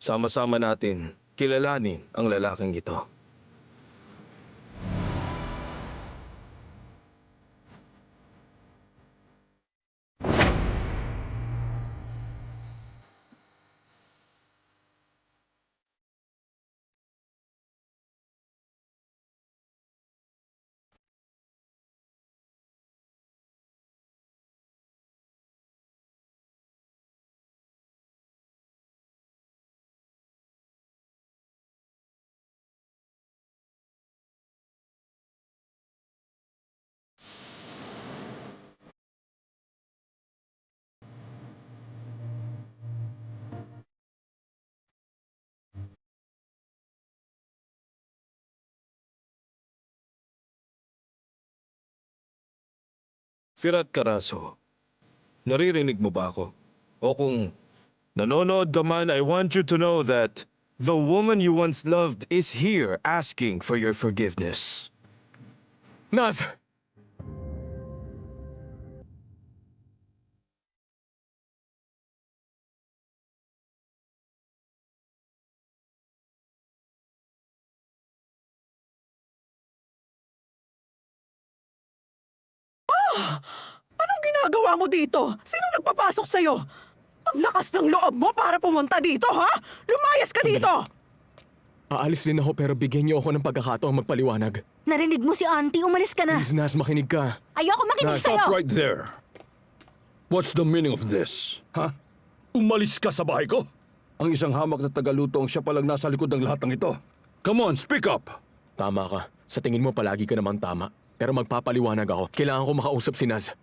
Sama-sama natin kilalanin ang lalaking ito. Firat Carazo, naririnig mo ba ako? O kung nanonood ka man, I want you to know that the woman you once loved is here asking for your forgiveness. Naz! Anong ginagawa mo dito? Sino nagpapasok sa'yo? Ang lakas ng loob mo para pumunta dito, ha? Lumayas ka Sandali. dito! Aalis din ako pero bigyan niyo ako ng pagkakataong magpaliwanag. Narinig mo si Auntie, umalis ka na. Please, Naz, makinig ka. Ayoko makinig Naz, sa'yo. Stop right there. What's the meaning of this? Ha? Umalis ka sa bahay ko? Ang isang hamak na tagaluto ang siya palang nasa likod ng lahat ng ito. Come on, speak up! Tama ka. Sa tingin mo palagi ka naman tama. Pero magpapaliwanag ako. Kailangan ko makausap si Naz.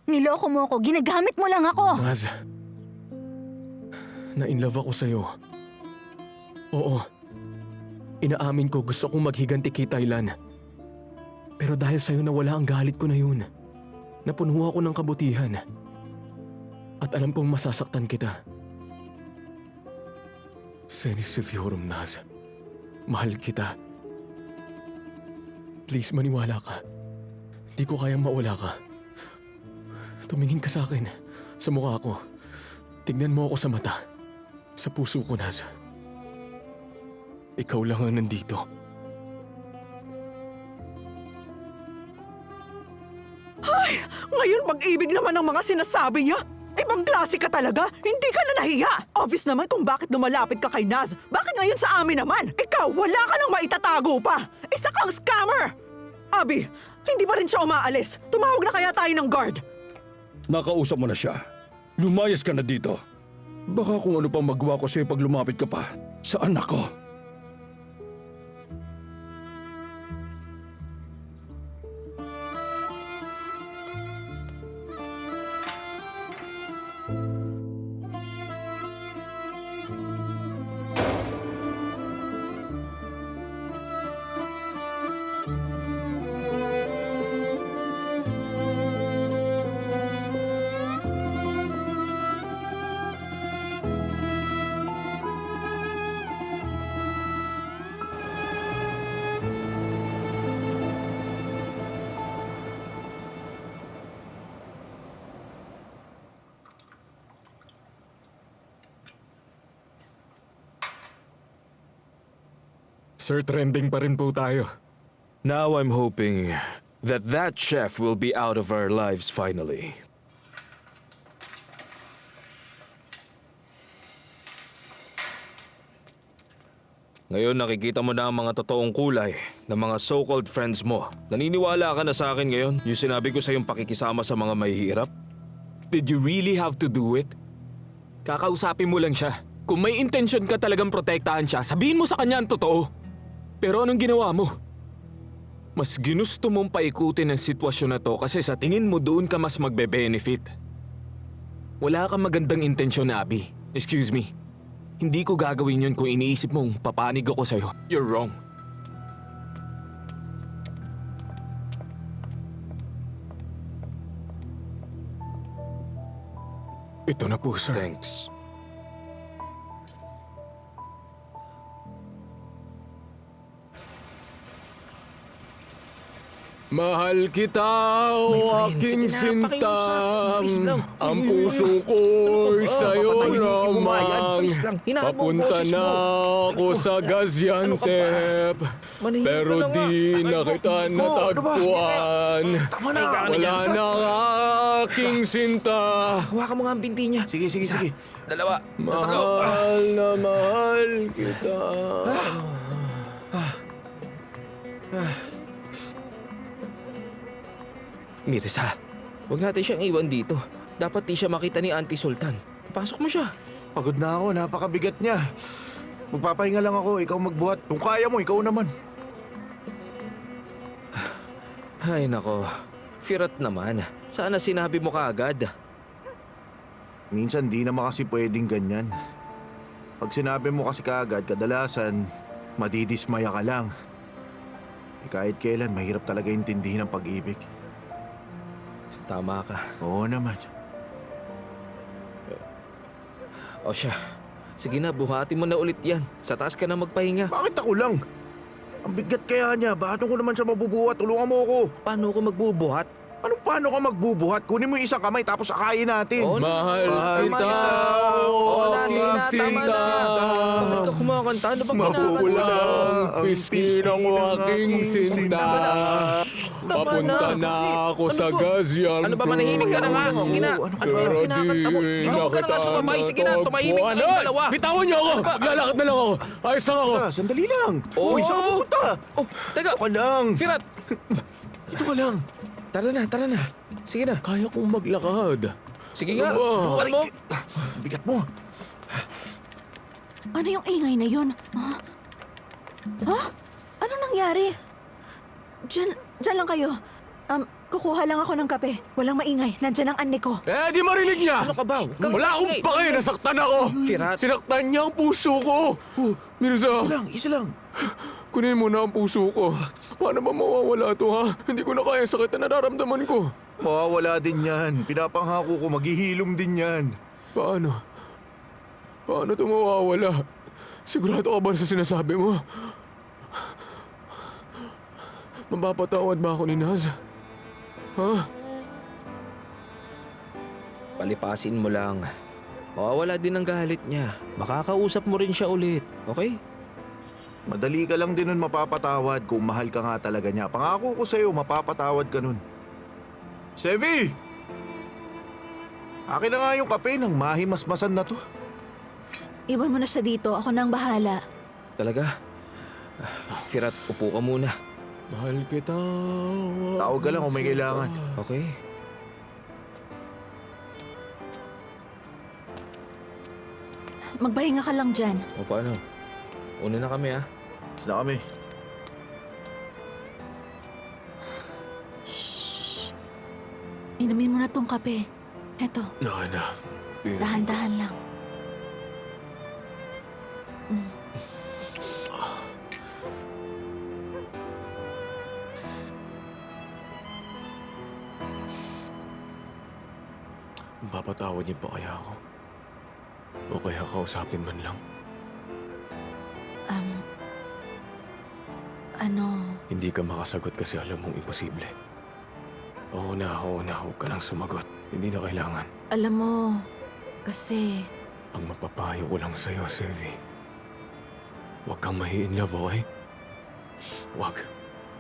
Niloko mo ako, ginagamit mo lang ako. Naz, na-inlove ako sa'yo. Oo. Inaamin ko gusto kong maghiganti kay Thailand. Pero dahil sa'yo nawala ang galit ko na yun. Napuno ako ng kabutihan. At alam kong masasaktan kita. Senisifiorum, Naz. Mahal kita. Please, maniwala ka. Di ko kayang mawala ka. Tumingin ka sa akin. Sa mukha ko. Tignan mo ako sa mata. Sa puso ko, Naz. Ikaw lang ang nandito. Ngayon pag-ibig naman ang mga sinasabi niya. Ibang klase ka talaga. Hindi ka na nahiya. Obvious naman kung bakit lumalapit ka kay Naz. Bakit ngayon sa amin naman? Ikaw, wala ka nang maitatago pa. Isa kang scammer! Abi, hindi pa rin siya umaalis. Tumawag na kaya tayo ng guard. Nakausap mo na siya. Lumayas ka na dito. Baka kung ano pang magawa ko sa'yo pag lumapit ka pa sa anak ko. Sir, trending pa rin po tayo. Now I'm hoping that that chef will be out of our lives finally. Ngayon nakikita mo na ang mga totoong kulay ng mga so-called friends mo. Naniniwala ka na sa akin ngayon? Yung sinabi ko sa yung pakikisama sa mga mahihirap? Did you really have to do it? Kakausapin mo lang siya. Kung may intensyon ka talagang protektahan siya, sabihin mo sa kanya ang totoo. Pero anong ginawa mo? Mas ginusto mong paikutin ang sitwasyon na to kasi sa tingin mo doon ka mas magbe-benefit. Wala kang magandang intensyon, Abby. Excuse me. Hindi ko gagawin yun kung iniisip mong papanig ako sa'yo. You're wrong. Ito na po, sir. Thanks. Mahal kita, o friend, aking sige na, pakiusap. sintang. Please lang. Ang puso ko'y sa'yo papatahimikin mo nga yan. lamang. Please lang, hinahan mo ang Papunta boses na mo. ako sa Gaziantep. Manahimik Pero ka na nga. di na kita natagpuan. Tama na. Wala na ang aking sinta. Hawakan mo nga ang binti niya. Sige, sige, sige. Dalawa. Mahal na mahal kita. Mirza, huwag natin siyang iwan dito. Dapat di siya makita ni Auntie Sultan. Pasok mo siya. Pagod na ako, napakabigat niya. Magpapahinga lang ako, ikaw magbuhat. Kung kaya mo, ikaw naman. Ay nako, Firat naman. Sana sinabi mo kaagad. Minsan di naman kasi pwedeng ganyan. Pag sinabi mo kasi kaagad, kadalasan, madidismaya ka lang. Kahit kailan, mahirap talaga intindihin ang pag-ibig. Tama ka. Oo naman. O siya, sige na, buhatin mo na ulit yan. Sa taas ka na magpahinga. Bakit ako lang? Ang bigat kaya niya, bakit ko naman siya mabubuhat? Tulungan mo ako. Paano ako magbubuhat? Anong paano ka magbubuhat? Kunin mo yung isang kamay tapos akayin natin. Oo, Mahal Mahal kita, kita, o Wala, sige aking na, tama sinta. na. Bakit ka kumakanta? Ano bang Mapupulang kinakanta? ang pisngi ng aking sinta. Papunta na ako sa Gaziantep. Ano ba, manahimik ka na nga? Sige na. Ano ka Ano ba? ba kinakanta mo? Ikaw ka na nga sumabay. Sige na, tumahimik ka kayong dalawa. Bitawan niyo ako! Maglalakad na lang ako! Ayos lang ako! Sandali lang. Oo. Uy, saan ka pupunta? Oh, teka. Ito ka lang. Firat, Ito ka lang. tara na, tara na. Sige na. Kaya kong maglakad. Sige nga, Ano ba? subukan mo. Bigat mo. Ano yung ingay na yun? Ha? Ha? Anong nangyari? Diyan lang kayo. Kukuha lang ako ng kape. Walang maingay. Nandyan ang anne ko. Eh, di marinig niya! Ano ka ba? Huwag kang Wala akong maingay. pake! Nasaktan ako! Firat. Sinaktan niya ang puso ko! Mirza, Isa lang. kunin mo na ang puso ko. Paano ba mawawala to, ha? Hindi ko na kaya ang sakit na nararamdaman ko. Mawawala din yan. Pinapangako ko, maghihilom din yan. Paano? Paano ito mawawala? Sigurado ka ba sa sinasabi mo? Mapapatawad ba ako ni Naz? Ha? Palipasin mo lang. Mawawala din ang galit niya. Makakausap mo rin siya ulit. Okay? Madali ka lang din nun mapapatawad kung mahal ka nga talaga niya. Pangako ko sa'yo, mapapatawad ka nun. Sevi! Akin na nga yung kape ng mahimasmasan na to. Iwan mo na siya dito. Ako nang bahala. Talaga? Firat, upo ka muna. Mahal kita. Tawag ka lang kung may kailangan. Okay? Magpahinga ka lang dyan. O paano? Una na kami, ha? Tapos na kami. Inumin mo na tong kape. Eto, Na. dahan-dahan lang. Mapapatawad niyo pa kaya ako? O kaya kausapin man lang? Ano? Hindi ka makasagot kasi alam mong imposible. Oo na, huwag ka nang sumagot. Hindi na kailangan. Alam mo, kasi Ang mapapayo ko lang sa'yo, Sevi. Huwag kang mahi-in love, okay? Huwag.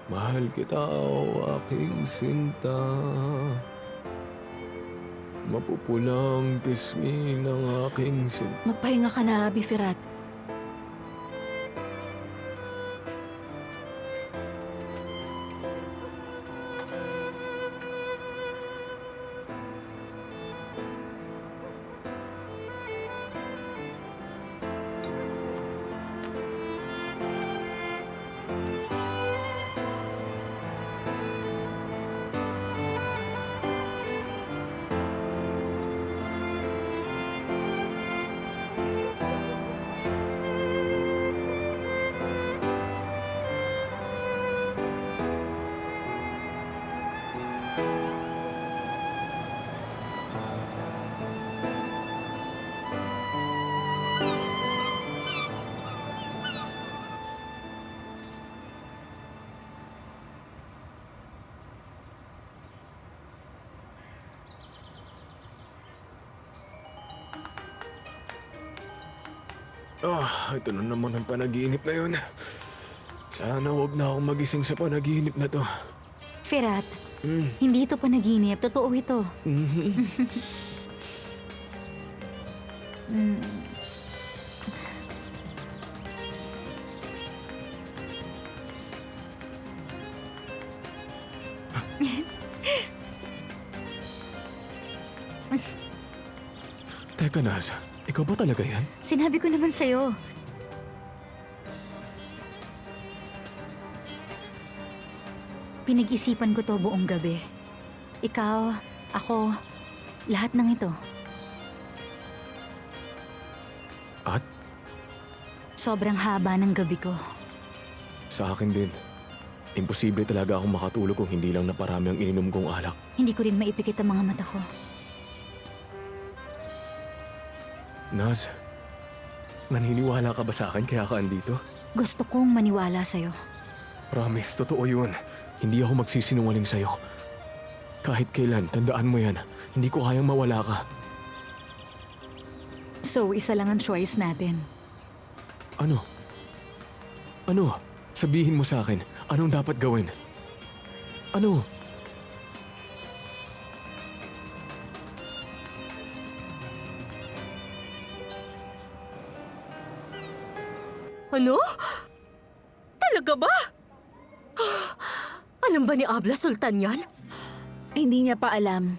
Mahal kita, o aking sinta. Mapupulang pisngi ng aking sinta. magpahinga ka na, Bifirat. Ito na naman ang panaginip na yun. Sana wag na akong magising sa panaginip na to. Firat, hindi ito panaginip. Totoo ito. Teka, Naz. Ikaw ba talaga yan? Sinabi ko naman sa'yo. Pinag-isipan ko to buong gabi. Ikaw, ako, lahat ng ito. At? Sobrang haba ng gabi ko. Sa akin din. Imposible talaga akong makatulog kung hindi lang naparami ang ininom kong alak. Hindi ko rin maipikit ang mga mata ko. Naz, naniniwala ka ba sa akin kaya ka andito? Gusto kong maniwala sa'yo. Promise, totoo yun. Hindi ako magsisinungaling sa'yo. Kahit kailan, tandaan mo yan. Hindi ko kayang mawala ka. So, isa lang ang choice natin. Ano? Ano? Sabihin mo sa akin, anong dapat gawin? Ano? Ano? Talaga ba? Alam ba ni Abla Sultan yan? Hindi niya pa alam.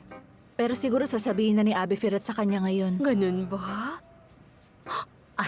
Pero siguro sasabihin na ni Abi Firat sa kanya ngayon. Ganun ba?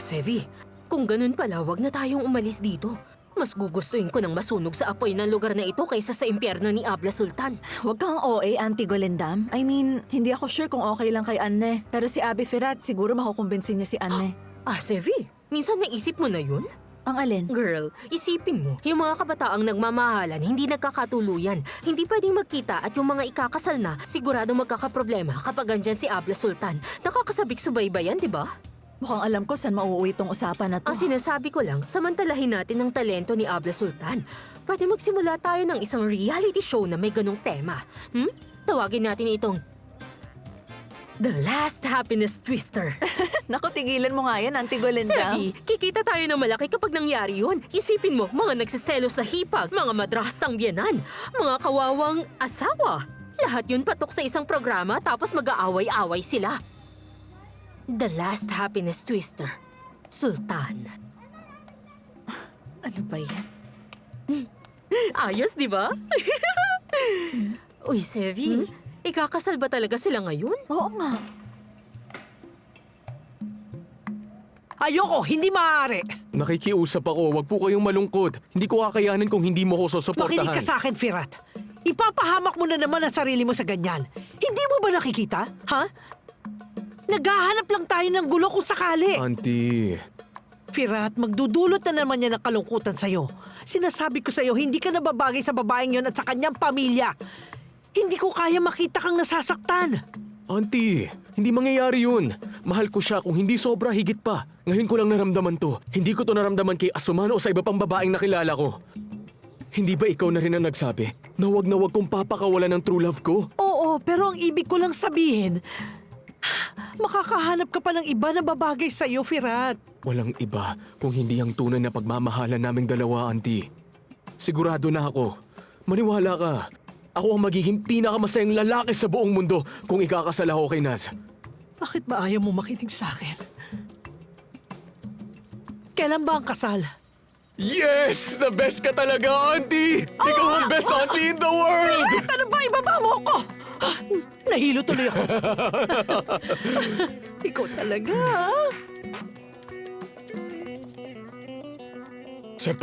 Sevi, kung ganun pala, wag na tayong umalis dito. Mas gugustuhin ko nang masunog sa apoy ng lugar na ito kaysa sa impyerno ni Abla Sultan. Huwag kang OA, Auntie Golendam. I mean, hindi ako sure kung okay lang kay Anne. Pero si Abi Firat, siguro makukumbinsin niya si Anne. Sevi, minsan naisip mo na yun? Ang alin? Girl, isipin mo, yung mga kabataang nagmamahalan, hindi nagkakatuluyan. Hindi pwedeng magkita at yung mga ikakasal na, sigurado magkakaproblema kapag andyan si Abla Sultan. Nakakasabik subaybayan, di ba? Mukhang alam ko saan mauuwi tong usapan na to. Ang sinasabi ko lang, samantalahin natin ang talento ni Abla Sultan. Pwede magsimula tayo ng isang reality show na may ganong tema. Tawagin natin itong The Last Happiness Twister. Naku, tigilan mo nga yan, Auntie Golendam. Sevi, kikita tayo ng malaki kapag nangyari yun. Isipin mo, mga nagsiselos sa hipag, mga madrastang biyanan, mga kawawang asawa. Lahat yun patok sa isang programa tapos mag-aaway-away sila. The Last Happiness Twister. Sultan. Ano ba yan? Ayos, di ba? Uy, Sevi, ikakasal ba talaga sila ngayon? Oo nga. Ayoko, hindi maaari. Nakikiusap ako, wag po kayong malungkot. Hindi ko kakayanin kung hindi mo ko susuportahan. Makinig ka sa akin, Firat. Ipapahamak mo na naman ang sarili mo sa ganyan. Hindi mo ba nakikita? Ha? Naghahanap lang tayo ng gulo kung sakali. Auntie, Firat, magdudulot na naman yan ng kalungkutan sa'yo. Sinasabi ko sa'yo, hindi ka nababagay sa babaeng yon at sa kanyang pamilya. Hindi ko kaya makita kang nasasaktan. Auntie, hindi mangyayari yun. Mahal ko siya kung hindi sobra higit pa. Ngayon ko lang naramdaman to. Hindi ko to naramdaman kay Asuman o sa iba pang babaeng nakilala ko. Hindi ba ikaw na rin ang nagsabi na wag kong papakawalan ng true love ko? Oo, pero ang ibig ko lang sabihin, makakahanap ka pa ng iba na babagay sa'yo, Firat. Walang iba kung hindi ang tunay na pagmamahalan naming dalawa, Auntie. Sigurado na ako. Maniwala ka. Ako ang magiging pinakamasayang lalaki sa buong mundo kung ikakasal ako kay Naz. Bakit ba ayaw mo makinig sa akin? Kailan ba ang kasal? Yes! The best ka talaga, Auntie! Ikaw ang best auntie in the world! Ano ba? Ibaba mo ako! Nahilo tuloy ako. Ikaw talaga. Sir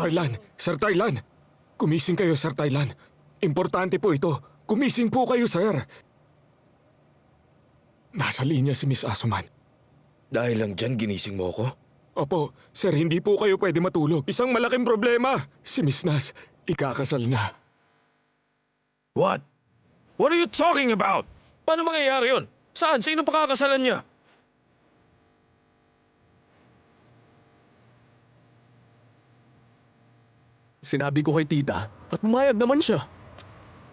Thailan! Kumising kayo, Sir Thailan. Importante po ito. Kumising po kayo, sir. Nasa linya si Miss Asuman. Dahil lang dyan, ginising mo ko? Opo, sir, hindi po kayo pwede matulog. Isang malaking problema. Si Miss Naz, ikakasal na. What? What are you talking about? Paano mangyayari yun? Saan? Sino pakakasalan niya? Sinabi ko kay tita at pumayag naman siya.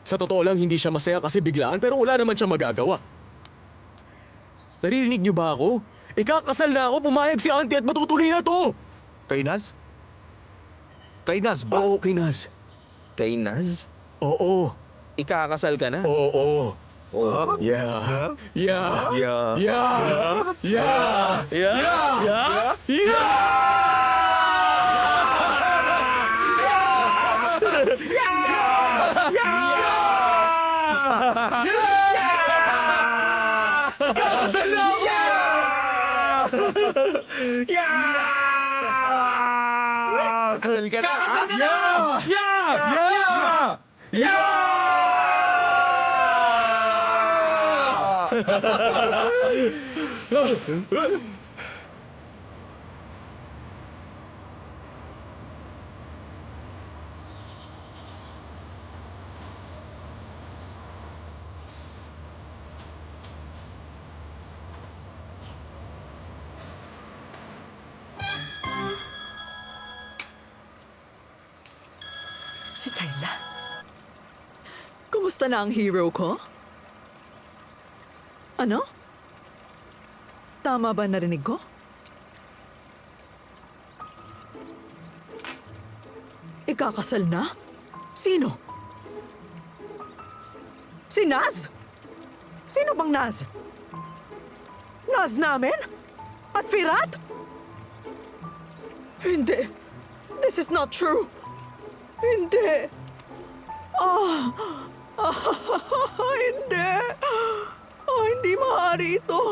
Sa totoo lang, hindi siya masaya kasi biglaan pero wala naman siya magagawa. Naririnig niyo ba ako? Ikakasal na ako, pumayag si auntie at matutuloy na to! Kay Naz? Kay Naz ba? Oo, kay Naz. Kay Naz? Oo. Ikakasal ka na? Oo. Oh. Yeah. Yeah. Yeah. Yeah. Yeah. Yeah. Yeah. Kasal ka na! Si Tayla. Kumusta na ang hero ko? Ano? Tama ba narinig ko? Ikakasal na? Sino? Si Naz? Sino bang Naz? Naz namin? At Firat? Hindi. This is not true. Hindi. Hindi. Hindi maaari ito.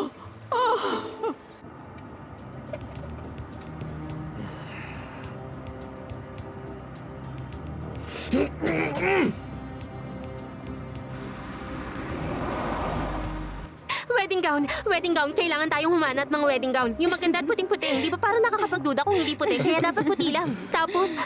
Wedding gown. Kailangan tayong humanat ng wedding gown. Yung maganda at puting-puti, hindi ba parang nakakapagduda kung hindi puti, kaya dapat puti lang. Tapos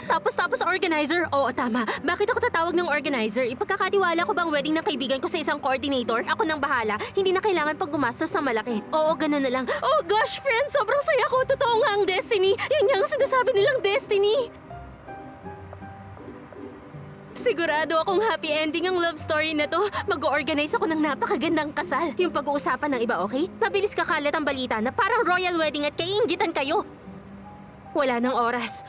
organizer. Oo, tama. Bakit ako tatawag ng organizer? Ipagkakatiwala ko bang wedding ng kaibigan ko sa isang coordinator? Ako nang bahala. Hindi na kailangan pag gumastos ng malaki. Oo, ganun na lang. Oh gosh, friend, sobrang saya ko. Totoo nga ang destiny. Yan nga ang sinasabi nilang destiny. Sigurado akong happy ending ang love story na to. Mag-organize ako ng napakagandang kasal. Yung pag-uusapan ng iba, okay? Mabilis kakalat ang balita na parang royal wedding at kaiinggitan kayo. Wala nang oras.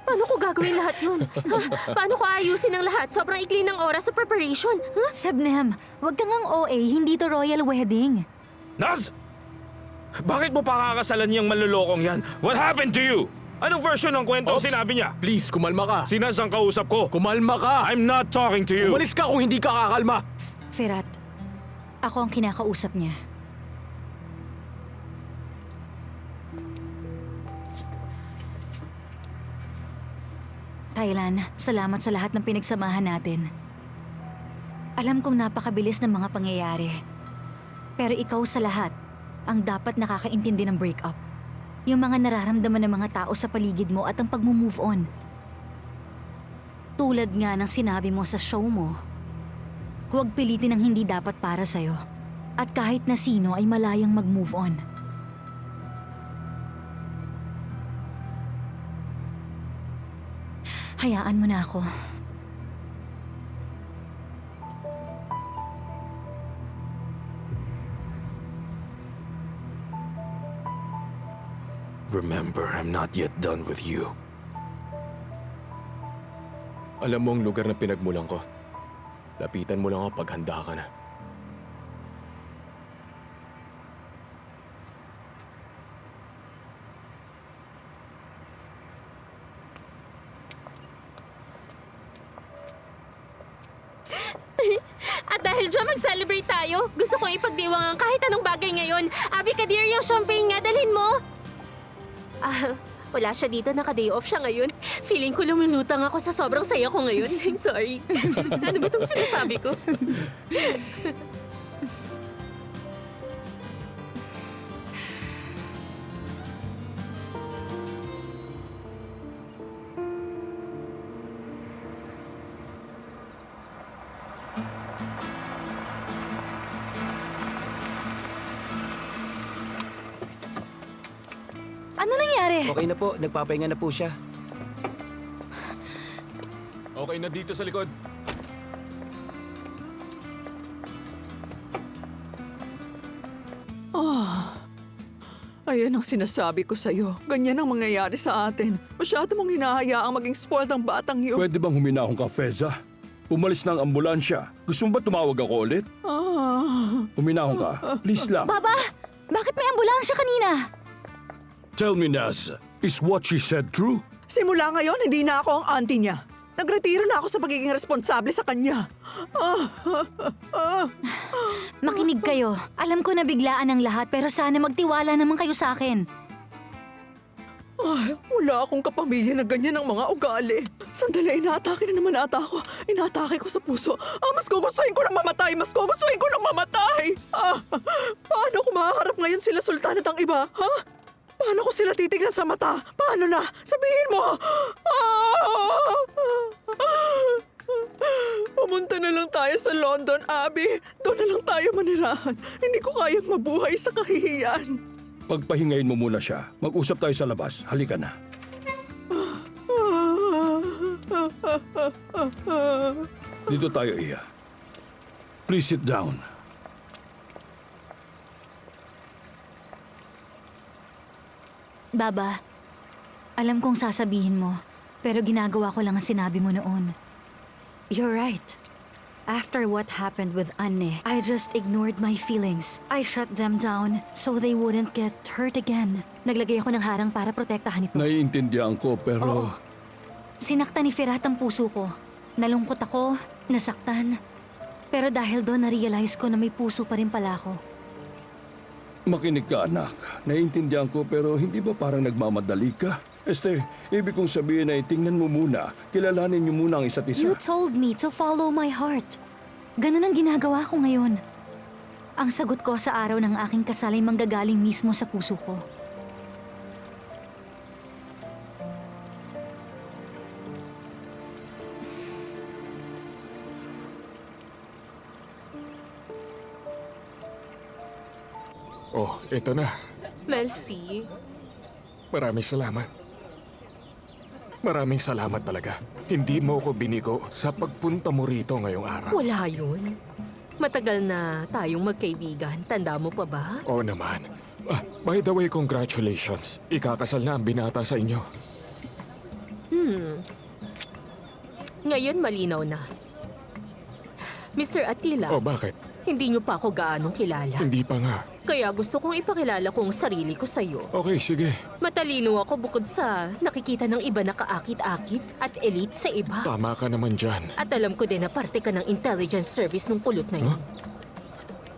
Paano ko gagawin lahat yun? Ha? Paano ko ayusin ang lahat? Sobrang ikli ng oras sa preparation. Ha? Sebnem, wag kang ang OA, hindi to royal wedding. Naz! Bakit mo pa kakasalan niyang manlulokong yan? What happened to you? Anong version ng kwento Ops. sinabi niya? Please, kumalma ka. Si Naz ang kausap ko. Kumalma ka. I'm not talking to you. Umalis ka kung hindi ka kakalma. Firat, ako ang kinakausap niya. Thailand, salamat sa lahat ng pinagsamahan natin. Alam kong napakabilis ng mga pangyayari. Pero ikaw sa lahat ang dapat nakakaintindi ng breakup. Yung mga nararamdaman ng mga tao sa paligid mo at ang pag-move on. Tulad nga ng sinabi mo sa show mo, huwag pilitin ang hindi dapat para sa'yo. At kahit na sino ay malayang mag-move on. Hayaan mo na ako. Remember, I'm not yet done with you. Alam mo ang lugar na pinagmulan ko. Lapitan mo lang ako pag handa ka na. At dahil dyan mag-celebrate tayo, gusto kong ipagdiwang ang kahit anong bagay ngayon. Abi Kadir, yung champagne nga, dalhin mo. Wala siya dito, naka-day off siya ngayon. Feeling ko lumulutang ako sa sobrang saya ko ngayon. Sorry. Ano ba itong sinasabi ko? Ano nangyari? Okay na po, nagpapahinga na po siya. Okay na dito sa likod. Ayan ang sinasabi ko sa'yo. Ganyan ang mangyayari sa atin. Masyado mong hinahayaang maging spoiled ang batang yun. Pwede bang huminahon ka, Feza? Umalis na ang ambulansya. Gusto mo ba tumawag ako ulit? Huminahon ka. Please lang. Baba! Bakit may ambulansya kanina? Tell me, Naz, is what she said true? Simula ngayon, hindi na ako ang auntie niya. Nagretiro na ako sa pagiging responsable sa kanya. Makinig kayo. Alam ko na biglaan ang lahat pero sana magtiwala naman kayo sa akin. Ay, wala akong kapamilya na ganyan ang mga ugali. Sandali, inaatake na naman ata ako. Inaatake ko sa puso. Mas gugustuhin ko na mamatay. Mas gugustuhin ko na mamatay. Paano ko makaharap ngayon sila Sultan at ang iba? Ha? Paano ko sila titignan sa mata? Paano na? Sabihin mo! Pumunta na lang tayo sa London, Abby. Doon na lang tayo manirahan. Hindi ko kayang mabuhay sa kahihiyan. Pagpahingayin mo muna siya. Mag-usap tayo sa labas. Halika na. Dito tayo, Iya. Please sit down. Baba, alam kong sasabihin mo, pero ginagawa ko lang ang sinabi mo noon. You're right. After what happened with Anne, I just ignored my feelings. I shut them down so they wouldn't get hurt again. Naglagay ako ng harang para protektahan ito. Naiintindihan ko, pero... Sinaktan ni Firat ang puso ko. Nalungkot ako, nasaktan. Pero dahil doon na-realize ko na may puso pa rin pala ako. Makinig ka, anak. Naiintindihan ko, pero hindi ba parang nagmamadali ka? Ibig kong sabihin ay tingnan mo muna. Kilalanin niyo muna ang isa't isa. You told me to follow my heart. Ganun ang ginagawa ko ngayon. Ang sagot ko sa araw ng aking kasal ay manggagaling mismo sa puso ko. Oh, ito na. Merci. Maraming salamat. Maraming salamat talaga. Hindi mo ko binigo sa pagpunta mo rito ngayong araw. Wala yun. Matagal na tayong magkaibigan. Tanda mo pa ba? Oo naman. By the way, congratulations. Ikakasal na ang binata sa inyo. Ngayon malinaw na. Mr. Attila, Oh, bakit? hindi niyo pa ako gaanong kilala. Hindi pa nga. Kaya gusto kong ipakilala ko ang sarili ko sa'yo. Okay, sige. Matalino ako bukod sa nakikita ng iba na kaakit-akit at elite sa iba. Tama ka naman dyan. At alam ko din na parte ka ng intelligence service nung kulot na yun.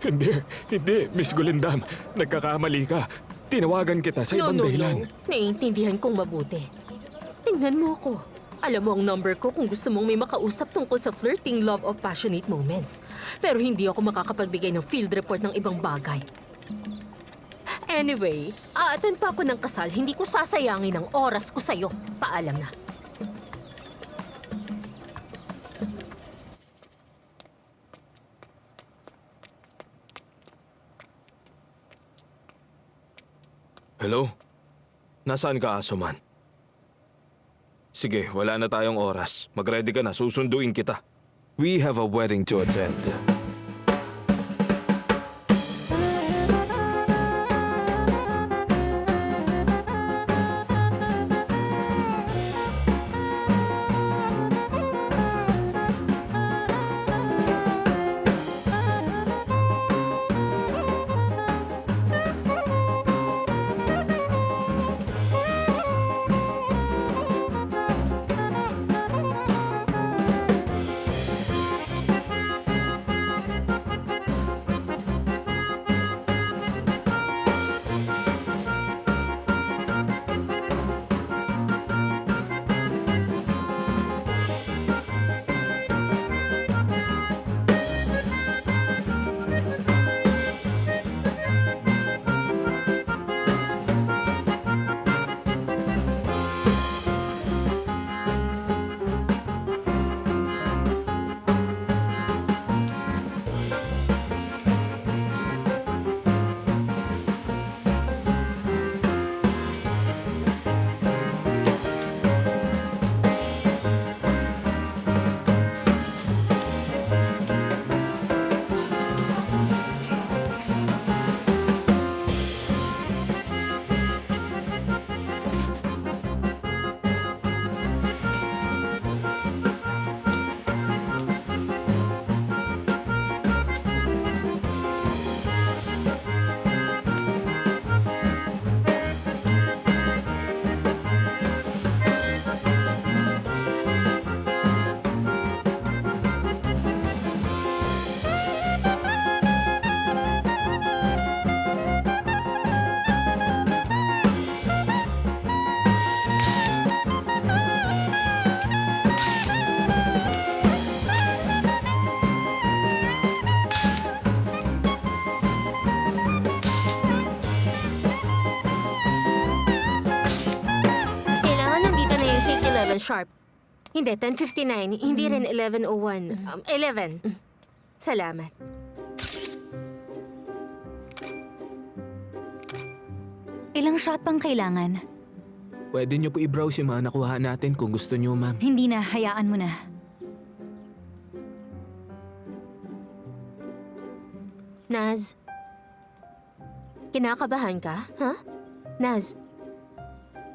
Hindi, Miss Gulindam. Nagkakamali ka. Tinawagan kita sa ibang dahilan. Naiintindihan kong mabuti. Tingnan mo ako. Alam mo ang number ko kung gusto mong may makausap tungkol sa flirting, love of passionate moments. Pero hindi ako makakapagbigay ng field report ng ibang bagay. Anyway, a-attend pa ako ng kasal. Hindi ko sasayangin ang oras ko sa'yo. Paalam na. Hello? Nasaan ka, Asuman? Sige, wala na tayong oras. Mag-ready ka na, susunduin kita. We have a wedding to attend. 11 sharp. Hindi, 10:59. Hindi rin 11:01. 11. Salamat. Ilang shot pang kailangan? Pwede niyo po i-browse yung mga nakuha natin kung gusto niyo, ma'am. Hindi na, hayaan mo na. Naz, kinakabahan ka? Ha? Naz,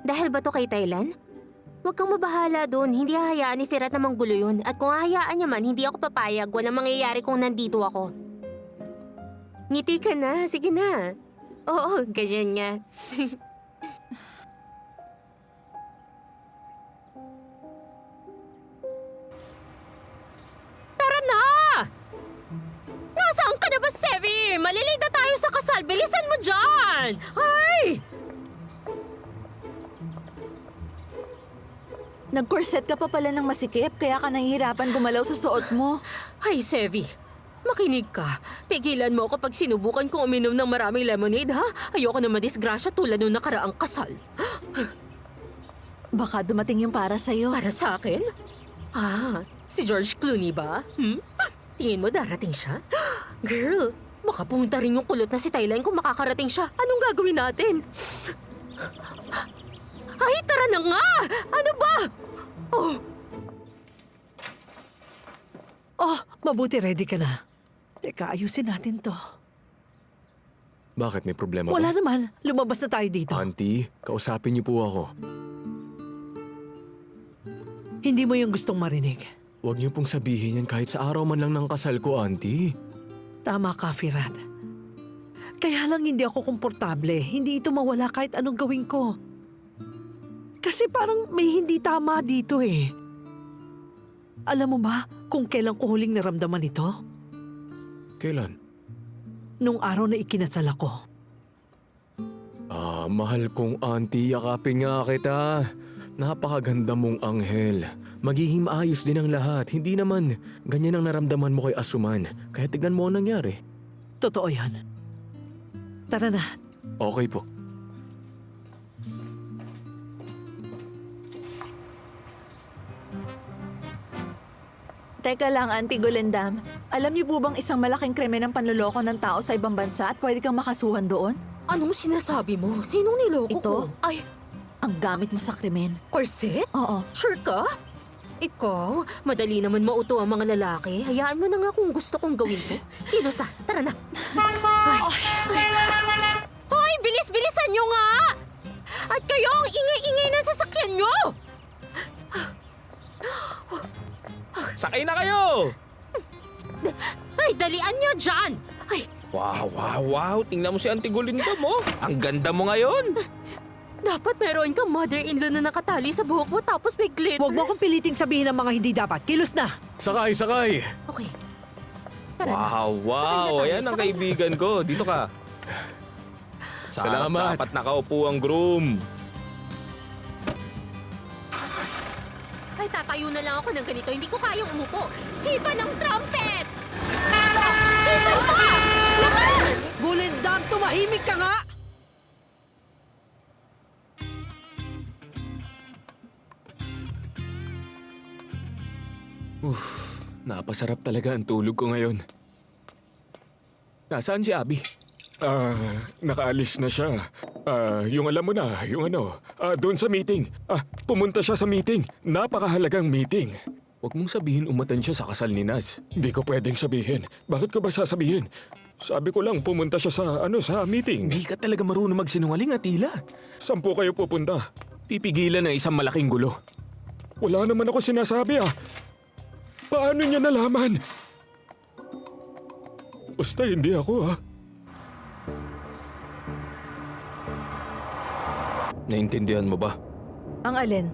dahil ba to kay Thailand? Huwag kang mabahala doon. Hindi hahayaan ni Firat na manggulo yun. At kung hahayaan niya man, hindi ako papayag. Walang mangyayari kung nandito ako. Ngiti ka na. Sige na. Oo, ganyan nga. Tara na! Nasaan ka na ba, Sevi? Malilate na tayo sa kasal. Bilisan mo dyan! Ay! Nag-corset ka pa pala ng masikip, kaya ka nahihirapan gumalaw sa suot mo. Ay, Sevi. Makinig ka. Pigilan mo ako pag sinubukan kong uminom ng maraming lemonade, ha? Ayoko na madisgrasya tulad nung nakaraang kasal. Baka dumating yung para sa'yo. Para sa akin? Ah, si George Clooney ba? Tingin mo darating siya? Girl, baka pumunta rin yung kulot na si Thailand kung makakarating siya. Anong gagawin natin? Ay, tara na nga! Ano ba? Oh, mabuti ready ka na. Teka, ayusin natin to. Bakit may problema Wala ba? naman, lumabas na tayo dito. Auntie, kausapin niyo po ako. Hindi mo yung gustong marinig. Huwag niyo pong sabihin yan kahit sa araw man lang ng kasal ko, Auntie. Tama ka, Firat. Kaya lang hindi ako komportable. Hindi ito mawala kahit anong gawin ko. Kasi parang may hindi tama dito eh. Alam mo ba kung kailan ko huling naramdaman ito? Kailan? Nung araw na ikinasal ako. Ah, mahal kong auntie, yakapin nga kita. Napakaganda mong anghel. Magiging maayos din ang lahat. Hindi naman ganyan ang naramdaman mo kay Asuman. Kaya tignan mo ang nangyari. Totoo yan. Tara na. Okay po. Teka lang, Auntie Golendam. Alam niyo po bang isang malaking krimen ang panloloko ng tao sa ibang bansa at pwede kang makasuhan doon? Anong sinasabi mo? Sinong niloko Ito? ko? Ay, Ang gamit mo sa krimen. corset? Oo. Sure ka? Ikaw, madali naman mauto ang mga lalaki. Hayaan mo na nga kung gusto kong gawin ko. Kilos na, tara na. Hoy, bilis-bilisan nyo nga! At kayo, ang ingay-ingay ng sasakyan nyo! Sakay na kayo! Ay, dalian nyo dyan! Ay, Wow! Tingnan mo si Auntie Golinda mo. Ang ganda mo ngayon. dapat meron kang mother-in-law na nakatali sa buhok mo tapos may glitters. Huwag mo akong piliting sabihin ng mga hindi dapat. Kilos na! Sakay! Okay. Tara na. Wow! Sakay na tayo, Ayan ang sakay na. kaibigan ko. Dito ka. Salamat. Dapat nakaupo ang groom. Ay, tatayo na lang ako ng ganito. Hindi ko kayang umupo. Hiba ng trumpet! Hiba pa! Lakas! Gulendam, tumahimik ka nga! Napasarap talaga ang tulog ko ngayon. Nasaan si Abby? Nakaalis na siya. Yung alam mo na, yung doon sa meeting. Pumunta siya sa meeting. Napakahalagang meeting. Huwag mong sabihin umatan siya sa kasal ni Naz. Hindi ko pwedeng sabihin. Bakit ko ba sasabihin? Sabi ko lang pumunta siya sa meeting. Hindi ka talaga marunong magsinungaling, Atila. 10 kayo pupunta. Pipigilan ng isang malaking gulo. Wala naman ako sinasabi Paano niya nalaman? Basta hindi ako Naintindihan mo ba? Ang alin?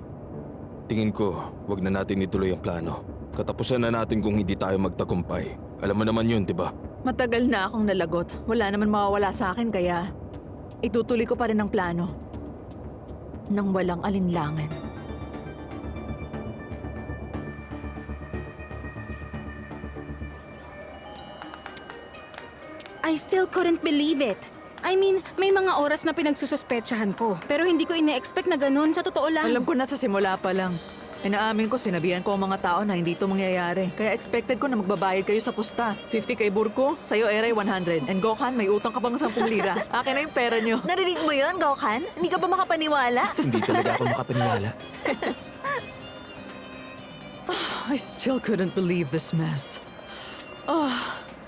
Tingin ko, wag na natin ituloy ang plano. Katapusan na natin kung hindi tayo magtagumpay. Alam mo naman yun, di ba? Matagal na akong nalagot. Wala naman mawawala sa akin kaya itutuloy ko pa rin ang plano. Nang walang alinlangan. I still couldn't believe it. I mean, may mga oras na pinagsususpetsahan ko. Pero hindi ko ine-expect na ganun, sa totoo lang. Alam ko na sa simula pa lang. Inaamin ko, sinabihan ko ang mga tao na hindi ito mangyayari. Kaya expected ko na magbabayad kayo sa pusta. 50 kay Burko, sa'yo Eray 100. And Gokhan, may utang ka pang 10 lira. Akin na yung pera nyo. Narinig mo yun, Gokhan? Hindi ka ba makapaniwala? Hindi talaga ako makapaniwala. I still couldn't believe this mess.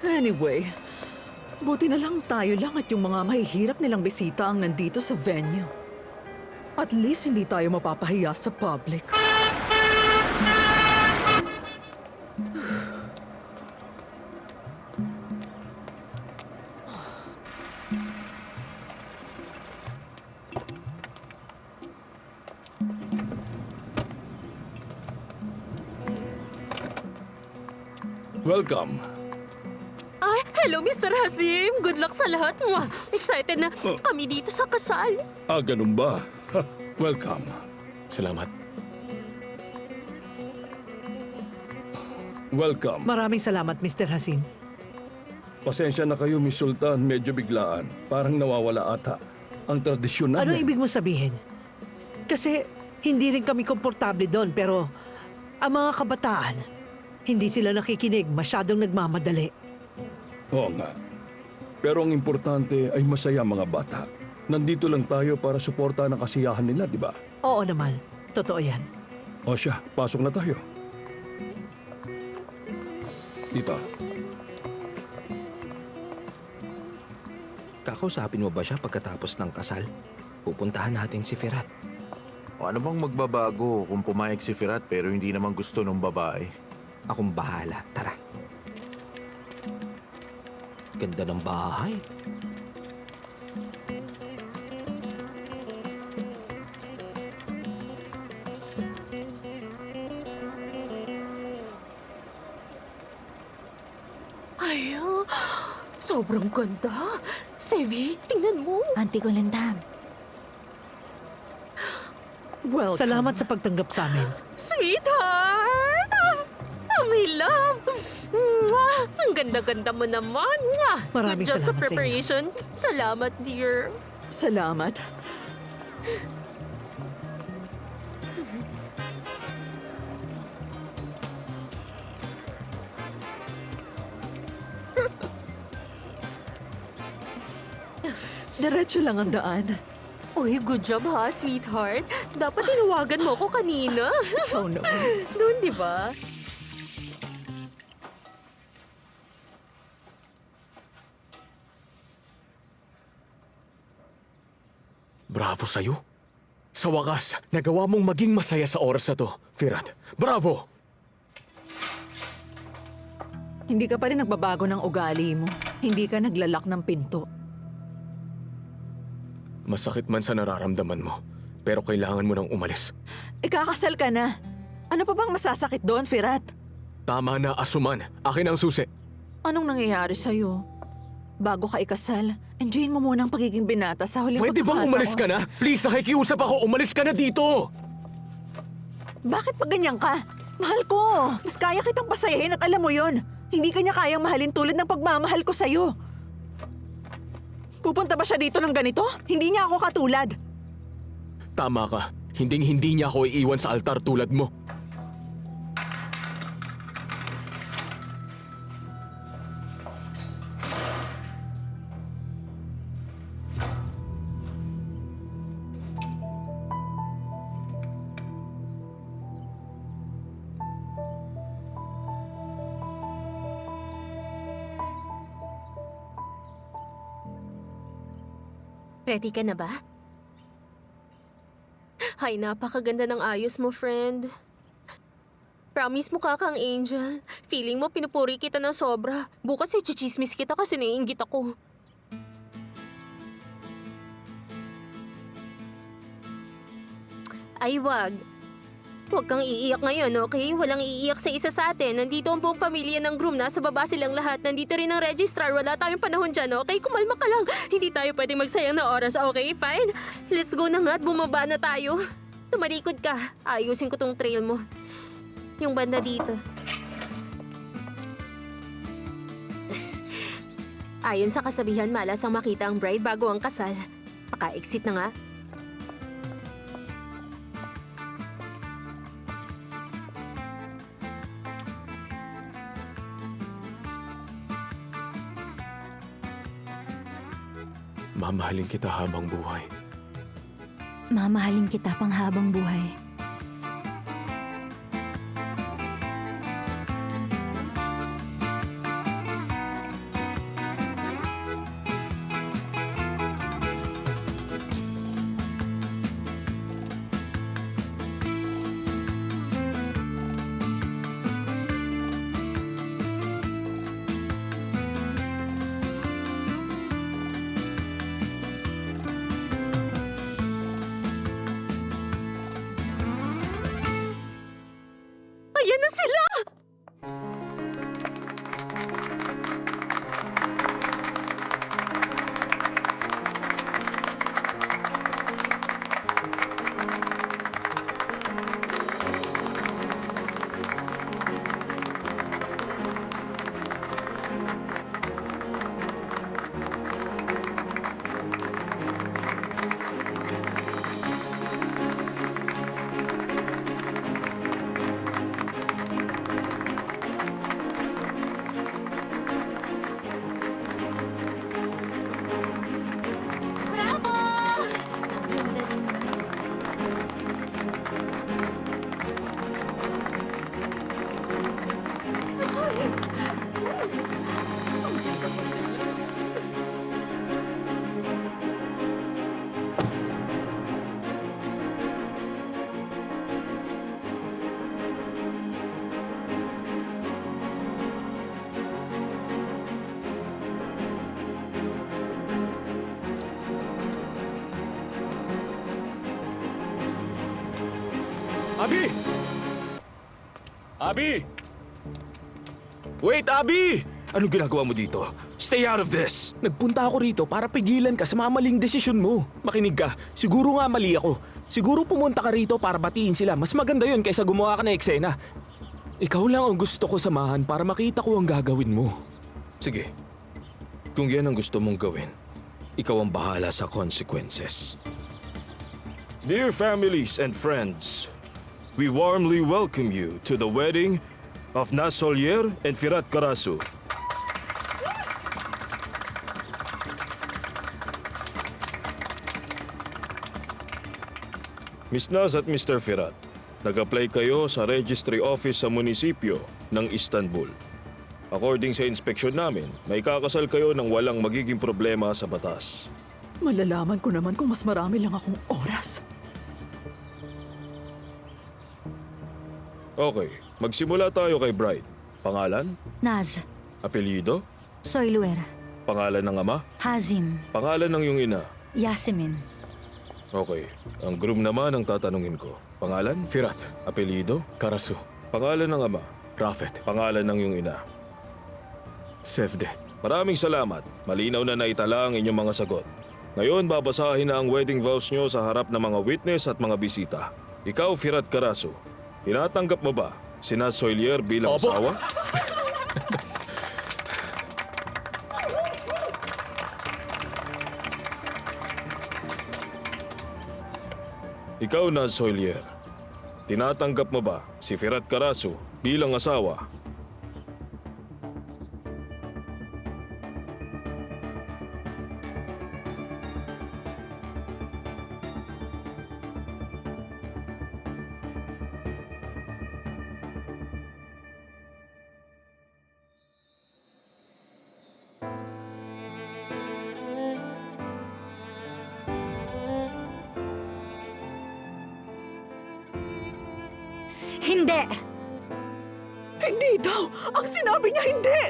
Anyway, buti na lang tayo lang at yung mga mahihirap nilang bisita ang nandito sa venue. At least hindi tayo mapapahiya sa public. Welcome. Ay, hello Mr. Hazim! Good luck sa lahat mo! Excited na kami dito sa kasal. Ganun ba? Welcome. Salamat. Welcome. Maraming salamat, Mr. Hasim. Pasensya na kayo, Miss Sultan. Medyo biglaan. Parang nawawala ata ang tradisyon Ano namin. ibig mo sabihin? Kasi hindi rin kami komportable doon, pero ang mga kabataan, hindi sila nakikinig, masyadong nagmamadali. Oo nga. Pero ang importante ay masaya mga bata. Nandito lang tayo para suportahan ang kasiyahan nila, di ba? Oo naman, totoo yan. O siya, pasok na tayo. Dito. Kakausapin mo ba siya pagkatapos ng kasal? Pupuntahan natin si Firat. O ano bang magbabago kung pumayag si Firat pero hindi naman gusto ng babae? Akong bahala. Tara. Ganda ng bahay. Ay, sobrang ganda. Sevi, tingnan mo. Auntie Golendam. Welcome. Salamat sa pagtanggap sa amin. Sweetheart! My love! Mwah! Ang ganda-ganda mo naman! Mwah! Maraming Good job sa salamat sa inyo. preparation. Salamat, dear. Salamat. Diretso lang ang daan. Uy, good job ha, sweetheart. Dapat tinawagan mo ko kanina. Oh no. Doon, di ba? Bravo sa'yo. Sa wakas, nagawa mong maging masaya sa oras na to, Firat. Bravo! Hindi ka pa rin nagbabago ng ugali mo. Hindi ka naglalak ng pinto. Masakit man sa nararamdaman mo, pero kailangan mo nang umalis. Ikakasal ka na. Ano pa bang masasakit doon, Firat? Tama na, Asuman. Akin ang susi. Anong nangyayari sa'yo? Bago ka ikasal, enjoyin mo muna ang pagiging binata sa huling Pwede bang umalis ka na? Please, nakikiusap ako. Umalis ka na dito! Bakit pa ganyan ka? Mahal ko. Mas kaya kitang pasayahin at alam mo yon. Hindi kanya kayang mahalin tulad ng pagmamahal ko sa'yo. Pupunta ba siya dito ng ganito? Hindi niya ako katulad. Tama ka. Hinding-hindi niya ako iiwan sa altar tulad mo. Ready ka na ba? Ay, napakaganda ng ayos mo, friend. Promise mo kang angel. Feeling mo pinupuri kita ng sobra. Bukas ay chichismis kita kasi naiinggit ako. Ay, wag. Huwag kang iiyak ngayon, okay? Walang iiyak sa isa sa atin. Nandito ang buong pamilya ng groom. Nasa baba silang lahat. Nandito rin ang registrar. Wala tayong panahon dyan, okay? Kumalma ka lang. Hindi tayo pwedeng magsayang na oras, okay? Fine? Let's go na nga at bumaba na tayo. Tumalikod ka. Ayusin ko tong trail mo. Yung banda dito. Ayon sa kasabihan, malas ang makita ang bride bago ang kasal. Paka-exit na nga. Mamahalin kita habang buhay. Mamahalin kita pang habang buhay. Ayan na sila! Abi! Abi! Wait, Abi! Anong ginagawa mo dito? Stay out of this! Nagpunta ako rito para pigilan ka sa mga maling desisyon mo. Makinig ka, siguro nga mali ako. Siguro pumunta ka rito para batiin sila. Mas maganda yun kaysa gumawa ka ng eksena. Ikaw lang ang gusto ko samahan para makita ko ang gagawin mo. Sige. Kung yan ang gusto mong gawin, ikaw ang bahala sa consequences. Dear families and friends, we warmly welcome you to the wedding of Naz Solier and Firat Karasu. Miss Naz at Mr. Firat, nag-apply kayo sa registry office sa munisipyo ng Istanbul. According sa inspeksyon namin, may kakasal kayo ng walang magiging problema sa batas. Malalaman ko naman kung mas marami lang akong oras. Okay, magsimula tayo kay Bride. Pangalan? Naz, Apelyido? Soyluer, Pangalan ng ama? Hazim, Pangalan ng iyong ina? Yasemin, Okay, ang groom naman ang tatanungin ko. Pangalan? Firat, Apelyido? Karasu, Pangalan ng ama? Rafet, Pangalan ng iyong ina? Sevde. Maraming salamat. Malinaw na naitala ang inyong mga sagot. Ngayon, babasahin na ang wedding vows nyo sa harap ng mga witness at mga bisita. Ikaw, Firat Karasu, tinatanggap mo ba si Naz Solier bilang Opo. asawa? Ikaw, Naz Solier, tinatanggap mo ba si Firat Karasu bilang asawa? Hindi! Hindi daw! Ang sinabi niya hindi!